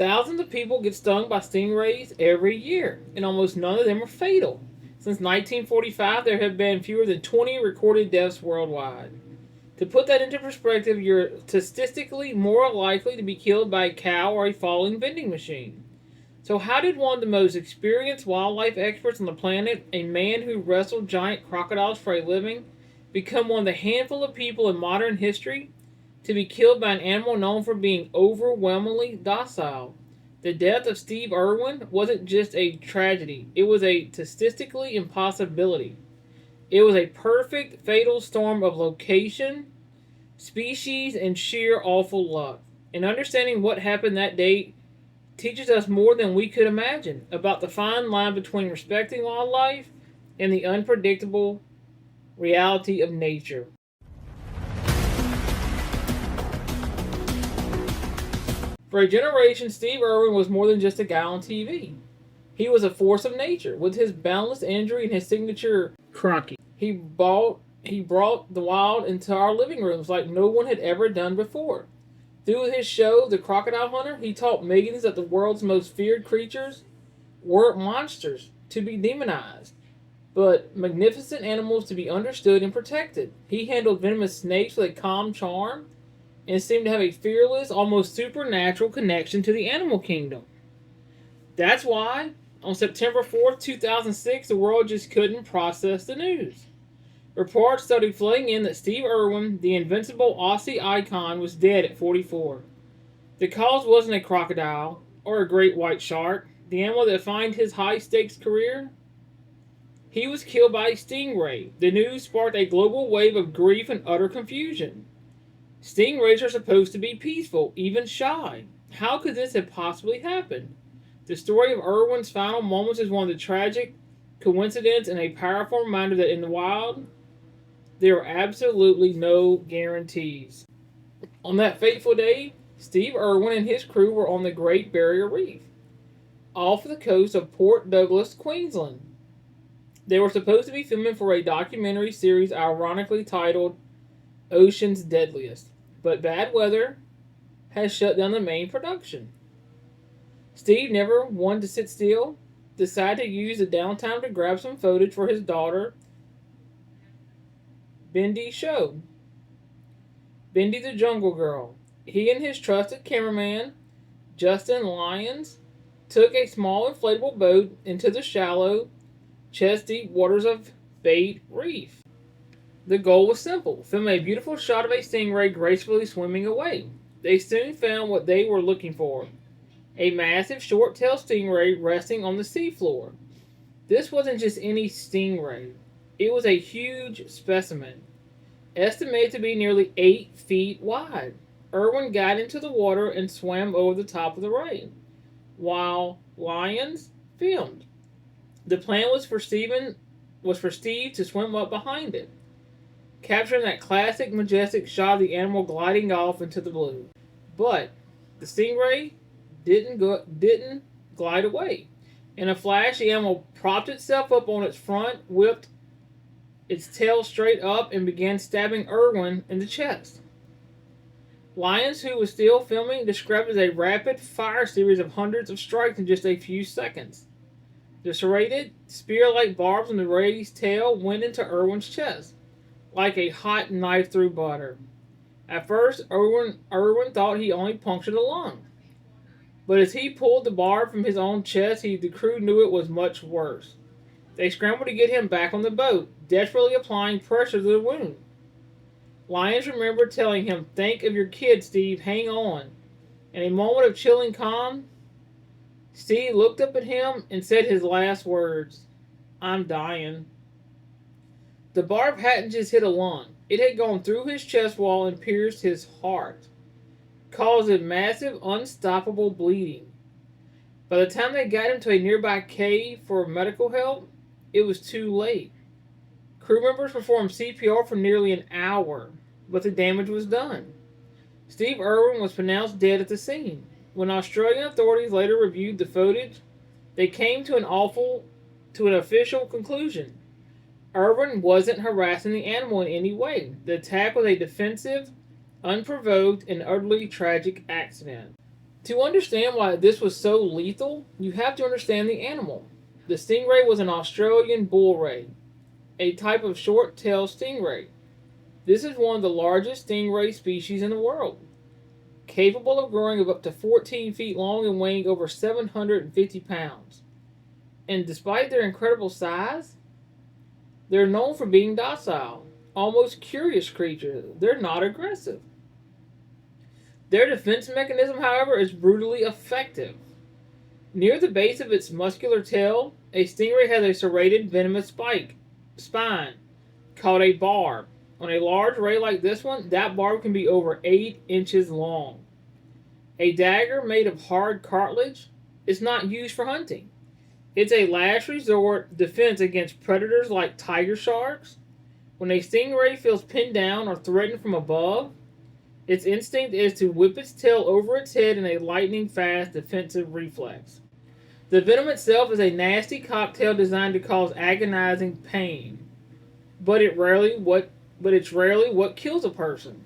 Thousands of people get stung by stingrays every year, and almost none of them are fatal. Since 1945, there have been fewer than 20 recorded deaths worldwide. To put that into perspective, you're statistically more likely to be killed by a cow or a falling vending machine. So, how did one of the most experienced wildlife experts on the planet, a man who wrestled giant crocodiles for a living, become one of the handful of people in modern history to be killed by an animal known for being overwhelmingly docile? The death of Steve Irwin wasn't just a tragedy, it was a statistically impossibility. It was a perfect fatal storm of location, species, and sheer awful luck. And understanding what happened that day teaches us more than we could imagine about the fine line between respecting wildlife and the unpredictable reality of nature. For a generation, Steve Irwin was more than just a guy on TV. He was a force of nature. With his boundless energy and his signature crocky, he brought the wild into our living rooms like no one had ever done before. Through his show, The Crocodile Hunter, he taught millions that the world's most feared creatures weren't monsters to be demonized, but magnificent animals to be understood and protected. He handled venomous snakes with a calm charm and seemed to have a fearless, almost supernatural connection to the animal kingdom. That's why, on September 4th, 2006, the world just couldn't process the news. Reports started flooding in that Steve Irwin, the invincible Aussie icon, was dead at 44. The cause wasn't a crocodile or a great white shark, the animal that defined his high stakes career. He was killed by a stingray. The news sparked a global wave of grief and utter confusion. Stingrays are supposed to be peaceful, even shy. How could this have possibly happened? The story of Irwin's final moments is one of the tragic coincidence and a powerful reminder that in the wild, there are absolutely no guarantees. On that fateful day, Steve Irwin and his crew were on the Great Barrier Reef, off the coast of Port Douglas, Queensland. They were supposed to be filming for a documentary series ironically titled Ocean's Deadliest, but bad weather has shut down the main production. Steve never wanted to sit still, decided to use the downtime to grab some footage for his daughter, Bindi show. Bindi the Jungle Girl. He and his trusted cameraman, Justin Lyons, took a small inflatable boat into the shallow, chest-deep waters of Bait Reef. The goal was simple: film a beautiful shot of a stingray gracefully swimming away. They soon found what they were looking for: a massive short-tailed stingray resting on the seafloor. This wasn't just any stingray. It was a huge specimen, estimated to be nearly 8 feet wide. Irwin got into the water and swam over the top of the ray, while Lyons filmed. The plan was for Steve to swim up behind it, capturing that classic majestic shot of the animal gliding off into the blue. But the stingray didn't glide away. In a flash, the animal propped itself up on its front, whipped its tail straight up, and began stabbing Irwin in the chest. Lyons, who was still filming, described it as a rapid-fire series of hundreds of strikes in just a few seconds. The serrated, spear-like barbs on the ray's tail went into Irwin's chest, like a hot knife through butter. At first, Irwin thought he only punctured a lung. But as he pulled the barb from his own chest, the crew knew it was much worse. They scrambled to get him back on the boat, desperately applying pressure to the wound. Lyons remembered telling him, "Think of your kid, Steve, hang on." In a moment of chilling calm, Steve looked up at him and said his last words: "I'm dying." The barb hadn't just hit a lung. It had gone through his chest wall and pierced his heart, causing massive, unstoppable bleeding. By the time they got him to a nearby cave for medical help, it was too late. Crew members performed CPR for nearly an hour, but the damage was done. Steve Irwin was pronounced dead at the scene. When Australian authorities later reviewed the footage, they came to an official conclusion. Irwin wasn't harassing the animal in any way. The attack was a defensive, unprovoked, and utterly tragic accident. To understand why this was so lethal, you have to understand the animal. The stingray was an Australian bull ray, a type of short-tailed stingray. This is one of the largest stingray species in the world, capable of growing of up to 14 feet long and weighing over 750 pounds. And despite their incredible size, they're known for being docile, almost curious creatures. They're not aggressive. Their defense mechanism, however, is brutally effective. Near the base of its muscular tail, a stingray has a serrated venomous spine called a barb. On a large ray like this one, that barb can be over 8 inches long. A dagger made of hard cartilage is not used for hunting. It's a last resort defense against predators like tiger sharks. When a stingray feels pinned down or threatened from above, its instinct is to whip its tail over its head in a lightning fast defensive reflex. The venom itself is a nasty cocktail designed to cause agonizing pain, but it's rarely what kills a person.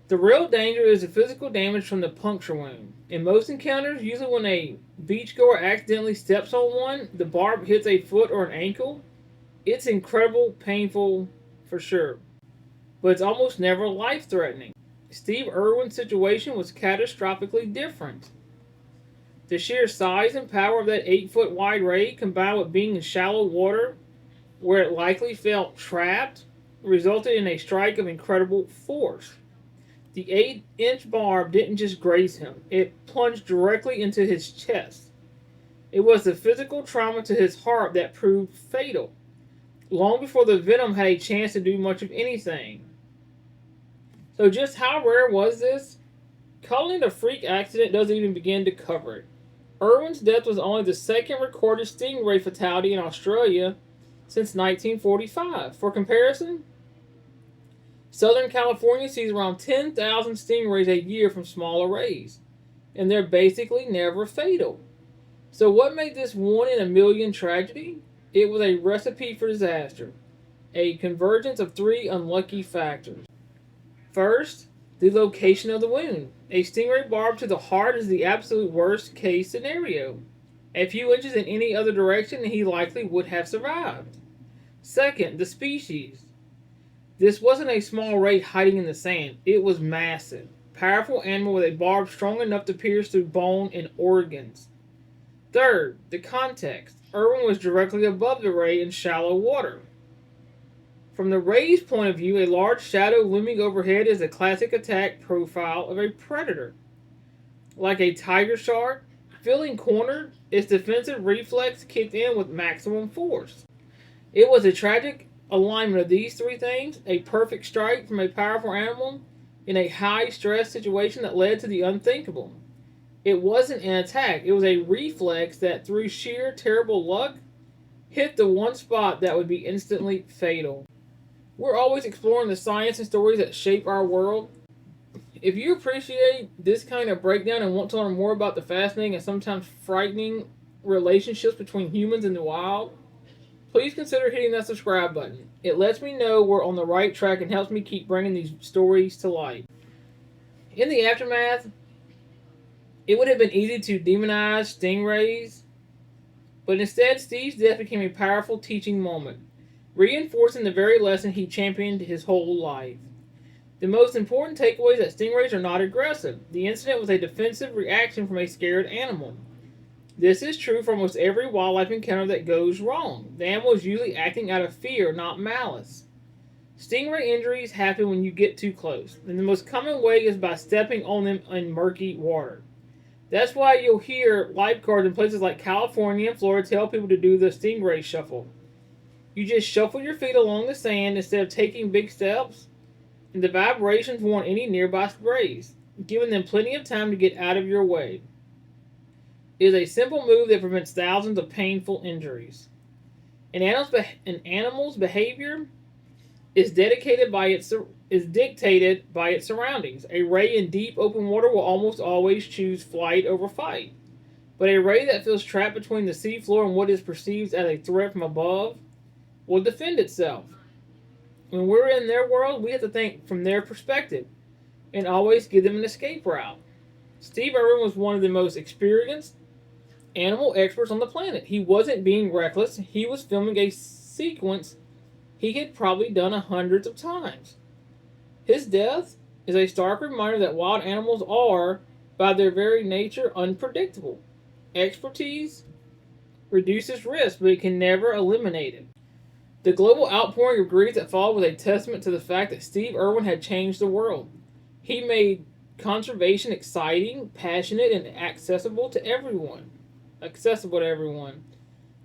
The real danger is the physical damage from the puncture wound. In most encounters, usually when a beachgoer accidentally steps on one, the barb hits a foot or an ankle. It's incredibly painful for sure, but it's almost never life-threatening. Steve Irwin's situation was catastrophically different. The sheer size and power of that 8-foot wide ray, combined with being in shallow water where it likely felt trapped, resulted in a strike of incredible force. The 8-inch barb didn't just graze him, it plunged directly into his chest. It was the physical trauma to his heart that proved fatal, long before the venom had a chance to do much of anything. So, just how rare was this? Calling it a freak accident doesn't even begin to cover it. Irwin's death was only the second recorded stingray fatality in Australia since 1945. For comparison, Southern California sees around 10,000 stingrays a year from smaller rays, and they're basically never fatal. So, what made this one in a million tragedy? It was a recipe for disaster, a convergence of three unlucky factors. First, the location of the wound. A stingray barb to the heart is the absolute worst case scenario. A few inches in any other direction, and he likely would have survived. Second, the species. This wasn't a small ray hiding in the sand. It was massive, powerful animal with a barb strong enough to pierce through bone and organs. Third, the context. Irwin was directly above the ray in shallow water. From the ray's point of view, a large shadow looming overhead is a classic attack profile of a predator. Like a tiger shark, feeling cornered, its defensive reflex kicked in with maximum force. It was a tragic alignment of these three things, a perfect strike from a powerful animal in a high-stress situation that led to the unthinkable. It wasn't an attack, it was a reflex that, through sheer terrible luck, hit the one spot that would be instantly fatal. We're always exploring the science and stories that shape our world. If you appreciate this kind of breakdown and want to learn more about the fascinating and sometimes frightening relationships between humans and the wild, please consider hitting that subscribe button. It lets me know we're on the right track and helps me keep bringing these stories to light. In the aftermath, it would have been easy to demonize stingrays, but instead Steve's death became a powerful teaching moment, reinforcing the very lesson he championed his whole life. The most important takeaway is that stingrays are not aggressive. The incident was a defensive reaction from a scared animal. This is true for almost every wildlife encounter that goes wrong. The animal is usually acting out of fear, not malice. Stingray injuries happen when you get too close, and the most common way is by stepping on them in murky water. That's why you'll hear lifeguards in places like California and Florida tell people to do the stingray shuffle. You just shuffle your feet along the sand instead of taking big steps, and the vibrations warn any nearby sprays, giving them plenty of time to get out of your way. It is a simple move that prevents thousands of painful injuries. An animal's behavior is dictated by its surroundings. A ray in deep open water will almost always choose flight over fight, but a ray that feels trapped between the seafloor and what is perceived as a threat from above will defend itself. When we're in their world, we have to think from their perspective and always give them an escape route. Steve Irwin was one of the most experienced animal experts on the planet. He wasn't being reckless, he was filming a sequence he had probably done hundreds of times. His death is a stark reminder that wild animals are, by their very nature, unpredictable. Expertise reduces risk, but it can never eliminate it. The global outpouring of grief that followed was a testament to the fact that Steve Irwin had changed the world. He made conservation exciting, passionate, and accessible to everyone. Accessible to everyone.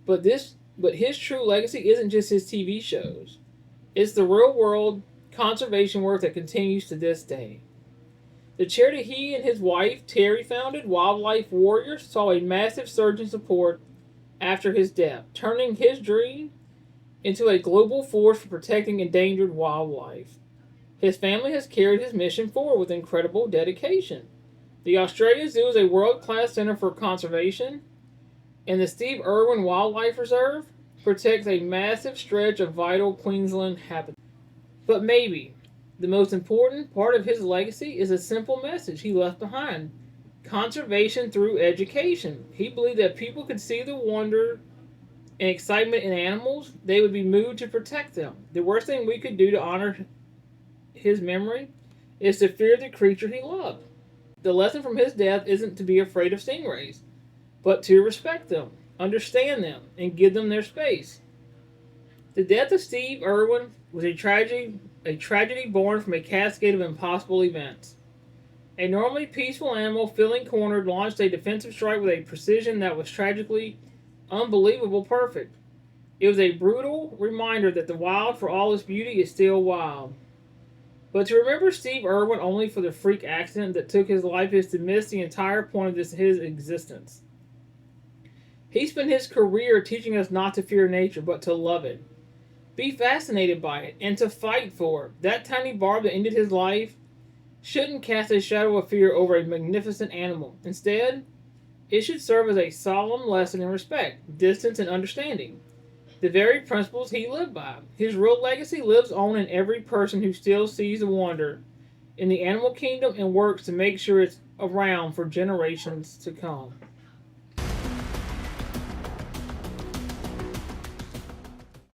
But his true legacy isn't just his TV shows. It's the real world conservation work that continues to this day. The charity he and his wife, Terry, founded, Wildlife Warriors, saw a massive surge in support after his death, turning his dream into a global force for protecting endangered wildlife. His family has carried his mission forward with incredible dedication. The Australia Zoo is a world class center for conservation, and the Steve Irwin Wildlife Reserve protects a massive stretch of vital Queensland habitat. But maybe the most important part of his legacy is a simple message he left behind: conservation through education. He believed that people could see the wonder and excitement in animals, they would be moved to protect them. The worst thing we could do to honor his memory is to fear the creature he loved. The lesson from his death isn't to be afraid of stingrays, but to respect them, understand them, and give them their space. The death of Steve Irwin was a tragedy born from a cascade of impossible events. A normally peaceful animal, feeling cornered, launched a defensive strike with a precision that was tragically unbelievable perfect. It was a brutal reminder that the wild, for all its beauty, is still wild. But to remember Steve Irwin only for the freak accident that took his life is to miss the entire point of his existence. He spent his career teaching us not to fear nature, but to love it, be fascinated by it, and to fight for it. That tiny barb that ended his life shouldn't cast a shadow of fear over a magnificent animal. Instead, it should serve as a solemn lesson in respect, distance, and understanding. The very principles he lived by. His real legacy lives on in every person who still sees the wonder in the animal kingdom and works to make sure it's around for generations to come.